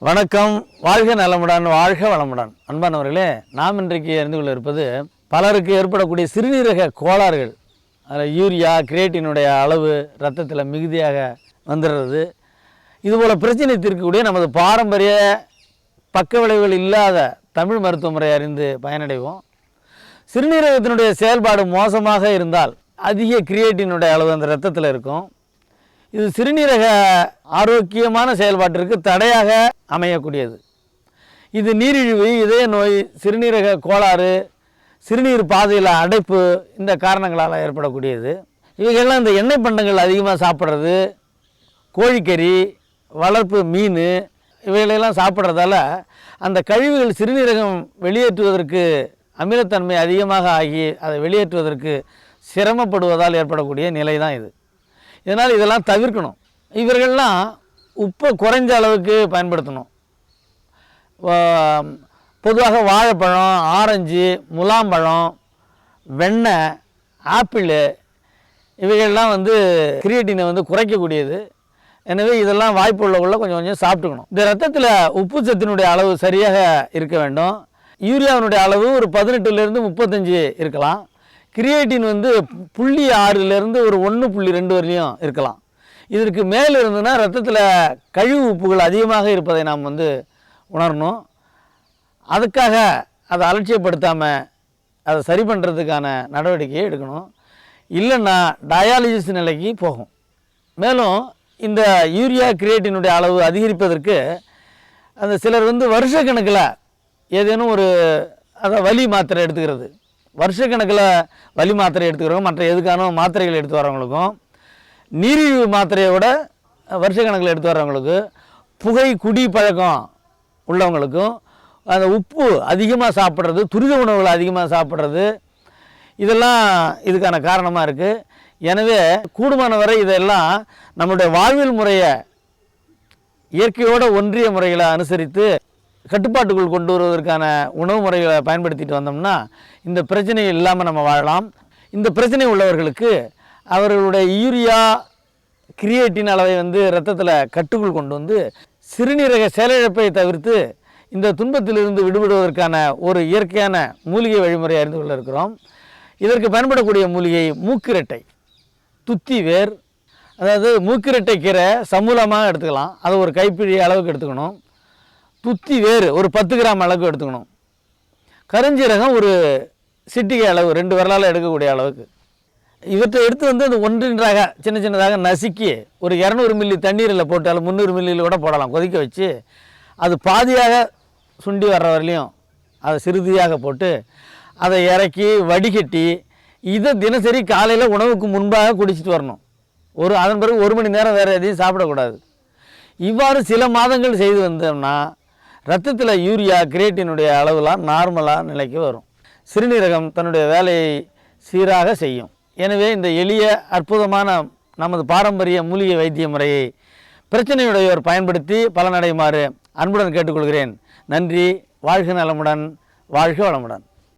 வணக்கம். வாழ்க நலமுடன், வாழ்க வளமுடன். அன்பானவர்களே, நாம் இன்றைக்கு அறிந்து கொள்ள இருப்பது பலருக்கு ஏற்படக்கூடிய சிறுநீரக கோளாறுகள். அதில் யூரியா கிரியேட்டினுடைய அளவு இரத்தத்தில் மிகுதியாக வந்துடுறது. இதுபோல் பிரச்சனை தீர்க்கக்கூடிய நமது பாரம்பரிய பக்க விளைவுகள் இல்லாத தமிழ் மருத்துவ முறை அறிந்து பயனடைவோம். சிறுநீரகத்தினுடைய செயல்பாடு மோசமாக இருந்தால் அதிக கிரியேட்டினுடைய அளவு அந்த இரத்தத்தில் இருக்கும். இது சிறுநீரக ஆரோக்கியமான செயல்பாட்டிற்கு தடையாக அமையக்கூடியது. இது நீரிழிவு, இதய நோய், சிறுநீரக கோளாறு, சிறுநீர் பாதையில் அடைப்பு, இந்த காரணங்களால் ஏற்படக்கூடியது. இவைகள்லாம் இந்த எண்ணெய் பண்டங்கள் அதிகமாக சாப்பிட்றது, கோழிக்கறி, வளர்ப்பு மீன், இவைகளெல்லாம் சாப்பிட்றதால அந்த கழிவுகள் சிறுநீரகம் வெளியேற்றுவதற்கு அமிலத்தன்மை அதிகமாக ஆகி அதை வெளியேற்றுவதற்கு சிரமப்படுவதால் ஏற்படக்கூடிய நிலை தான் இது. இதனால் இதெல்லாம் தவிர்க்கணும். இவர்கள்லாம் உப்பை குறைஞ்ச அளவுக்கு பயன்படுத்தணும். பொதுவாக வாழைப்பழம், ஆரஞ்சு, முலாம்பழம், வெண்ணெய், ஆப்பிள் இவைகள்லாம் கிரியேட்டினை குறைக்கக்கூடியது. எனவே இதெல்லாம் வாய்ப்பு உள்ளவங்கள கொஞ்சம் கொஞ்சம் சாப்பிட்டுக்கணும். இந்த ரத்தத்தில் உப்பு சத்தினுடைய அளவு சரியாக இருக்க வேண்டும். யூரியாவினுடைய அளவு ஒரு 18லேருந்து 35 இருக்கலாம். கிரியேட்டின் 0.6லேருந்து ஒரு 1.2 வரையும் இருக்கலாம். இதற்கு மேலே இருந்ததுன்னா ரத்தத்தில் கழிவு உப்புகள் அதிகமாக இருப்பதை நாம் உணரணும். அதுக்காக அதை அலட்சியப்படுத்தாமல் அதை சரி பண்ணுறதுக்கான நடவடிக்கையை எடுக்கணும். இல்லைன்னா டயாலிசிஸ் நிலைக்கு போகும். மேலும் இந்த யூரியா கிரியேட்டினுடைய அளவு அதிகரிப்பதற்கு அந்த சிலர் வருஷக்கணக்கில் ஏதேனும் ஒரு வலி மாத்திரை எடுத்துக்கிறது. வருஷக்கணக்கில் வலி மாத்திரை எடுத்துக்கிறவங்க மற்ற எதுக்கான மாத்திரைகள் எடுத்து வரவங்களுக்கும், நீரிழிவு மாத்திரையை விட வருஷக்கணக்கில் எடுத்து வரவங்களுக்கு, புகை குடி பழக்கம் உள்ளவங்களுக்கும், அந்த உப்பு அதிகமாக சாப்பிட்றது, துரித உணவுகளை அதிகமாக சாப்பிட்றது, இதெல்லாம் இதுக்கான காரணமாக இருக்குது. எனவே கூடுமான வரை இதெல்லாம் நம்முடைய வாழ்வியல் முறையை இயற்கையோடு ஒன்றிய முறைகளை அனுசரித்து கட்டுப்பாட்டுக்குள் கொண்டு வருவதற்கான உணவு முறைகளை பயன்படுத்திட்டு வந்தோம்னா இந்த பிரச்சனை இல்லாமல் நம்ம வாழலாம். இந்த பிரச்சனை உள்ளவர்களுக்கு அவர்களுடைய யூரியா கிரியேட்டின் அளவை இரத்தத்தில் கட்டுக்குள் கொண்டு சிறுநீரக செயலிழப்பை தவிர்த்து இந்த துன்பத்திலிருந்து விடுபடுவதற்கான ஒரு இயற்கையான மூலிகை வழிமுறை அறிந்து கொள்ள இருக்கிறோம். இதற்கு பயன்படக்கூடிய மூலிகை மூக்கிரட்டை, துத்தி வேர். அதாவது மூக்கிரட்டை கீரை சமூலமாக எடுத்துக்கலாம். அதை ஒரு கைப்பிடி அளவுக்கு எடுத்துக்கணும். துத்தி வேறு ஒரு 10 கிராம் அளவுக்கு எடுத்துக்கணும். கருஞ்சீரகம் ஒரு சிட்டிகை அளவு, 2 விரலால் எடுக்கக்கூடிய அளவுக்கு. இவற்றை எடுத்து அந்த ஒன்றின்றாக சின்ன சின்னதாக நசுக்கி ஒரு 200 மில்லி தண்ணீரில் போட்டாலும் 300 மில்லியில் கூட போடலாம். கொதிக்க வச்சு அது பாதியாக சுண்டி வர்ற வரலையும் அதை சிறுதியாக போட்டு அதை இறக்கி வடிகட்டி இதை தினசரி காலையில் உணவுக்கு முன்பாக குடிச்சிட்டு வரணும். அதன் பிறகு 1 மணி நேரம் வேறு எதையும் சாப்பிடக்கூடாது. இவ்வாறு சில மாதங்கள் செய்து வந்தோம்னா இரத்தத்தில் யூரியா கிரியேட்டினுடைய அளவுலாம் நார்மலாக நிலைக்கு வரும். சிறுநீரகம் தன்னுடைய வேலையை சீராக செய்யும். எனவே இந்த எளிய அற்புதமான நமது பாரம்பரிய மூலிகை வைத்திய முறையை பிரச்சனையுடையோர் பயன்படுத்தி பலனடையுமாறு அன்புடன் கேட்டுக்கொள்கிறேன். நன்றி. வாழ்க நலமுடன், வாழ்க வளமுடன்.